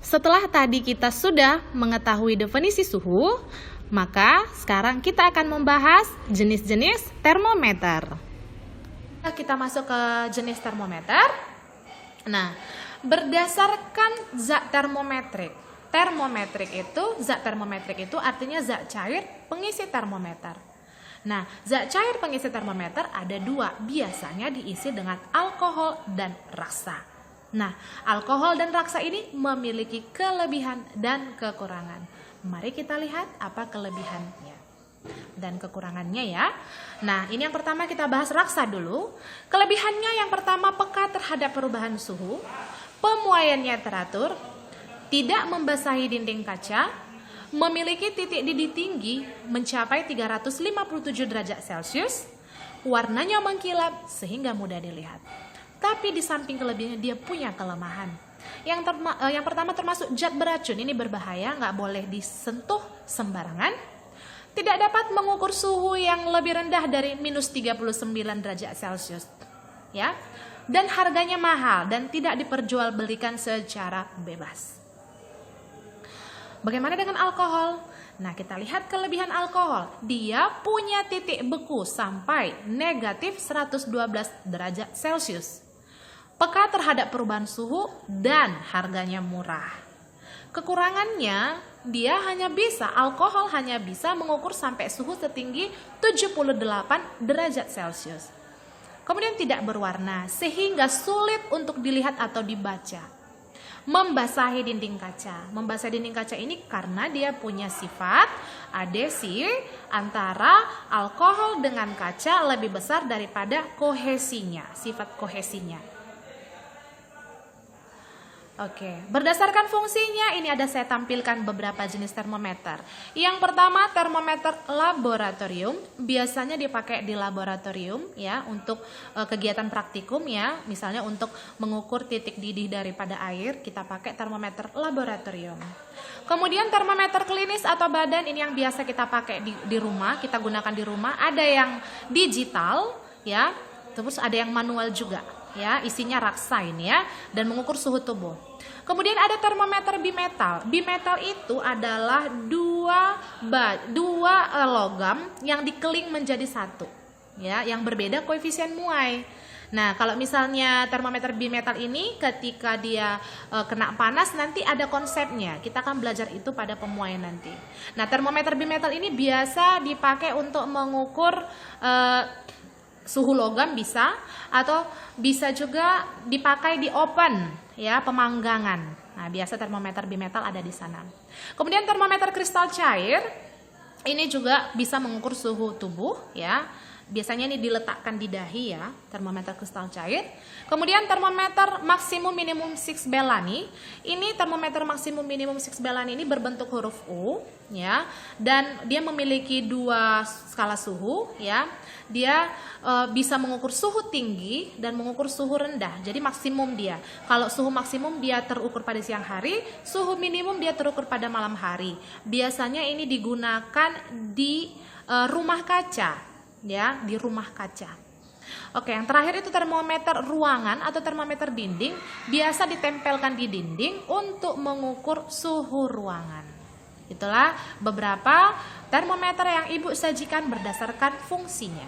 Setelah tadi kita sudah mengetahui definisi suhu, maka sekarang kita akan membahas jenis-jenis termometer. Kita masuk ke jenis termometer. Nah, berdasarkan zat termometrik. Zat termometrik itu artinya zat cair pengisi termometer. Nah, zat cair pengisi termometer ada dua, biasanya diisi dengan alkohol dan raksa. Nah, alkohol dan raksa ini memiliki kelebihan dan kekurangan. Mari kita lihat apa kelebihannya dan kekurangannya ya. Nah, ini yang pertama kita bahas raksa dulu. Kelebihannya yang pertama peka terhadap perubahan suhu, pemuaiannya teratur, tidak membasahi dinding kaca, memiliki titik didih tinggi mencapai 357 derajat Celcius, warnanya mengkilap sehingga mudah dilihat. Tapi di samping kelebihannya dia punya kelemahan. Yang pertama termasuk zat beracun, ini berbahaya, nggak boleh disentuh sembarangan. Tidak dapat mengukur suhu yang lebih rendah dari minus 39 derajat Celcius. Ya. Dan harganya mahal dan tidak diperjualbelikan secara bebas. Bagaimana dengan alkohol? Nah, kita lihat kelebihan alkohol. Dia punya titik beku sampai negatif 112 derajat Celcius. Peka terhadap perubahan suhu dan harganya murah. Kekurangannya, alkohol hanya bisa mengukur sampai suhu setinggi 78 derajat Celcius. Kemudian tidak berwarna sehingga sulit untuk dilihat atau dibaca. Membasahi dinding kaca. Membasahi dinding kaca ini karena dia punya sifat adesi antara alkohol dengan kaca lebih besar daripada kohesinya, sifat kohesinya. Oke, berdasarkan fungsinya ini ada saya tampilkan beberapa jenis termometer. Yang pertama termometer laboratorium, biasanya dipakai di laboratorium ya untuk kegiatan praktikum ya, misalnya untuk mengukur titik didih daripada air, kita pakai termometer laboratorium. Kemudian termometer klinis atau badan, ini yang biasa kita pakai di rumah, kita gunakan di rumah. Ada yang digital ya, terus ada yang manual juga. Ya, isinya raksa ini ya, dan mengukur suhu tubuh. Kemudian ada termometer bimetal. Bimetal itu adalah dua logam yang dikeling menjadi satu, ya, yang berbeda koefisien muai. Nah, kalau misalnya termometer bimetal ini ketika dia kena panas nanti ada konsepnya. Kita akan belajar itu pada pemuaian nanti. Nah, termometer bimetal ini biasa dipakai untuk mengukur suhu logam bisa, atau bisa juga dipakai di oven ya, pemanggangan. Nah, biasa termometer bimetal ada di sana. Kemudian termometer kristal cair ini juga bisa mengukur suhu tubuh ya. Biasanya ini diletakkan di dahi ya, termometer kristal cair. Kemudian termometer maksimum minimum Six Bellani. Ini termometer maksimum minimum Six Bellani ini berbentuk huruf U ya, dan dia memiliki dua skala suhu ya. Dia bisa mengukur suhu tinggi dan mengukur suhu rendah. Jadi maksimum dia. Kalau suhu maksimum dia terukur pada siang hari, suhu minimum dia terukur pada malam hari. Biasanya ini digunakan di rumah kaca. Ya, di rumah kaca. Oke, yang terakhir itu termometer ruangan atau termometer dinding, biasa ditempelkan di dinding untuk mengukur suhu ruangan. Itulah beberapa termometer yang Ibu sajikan berdasarkan fungsinya.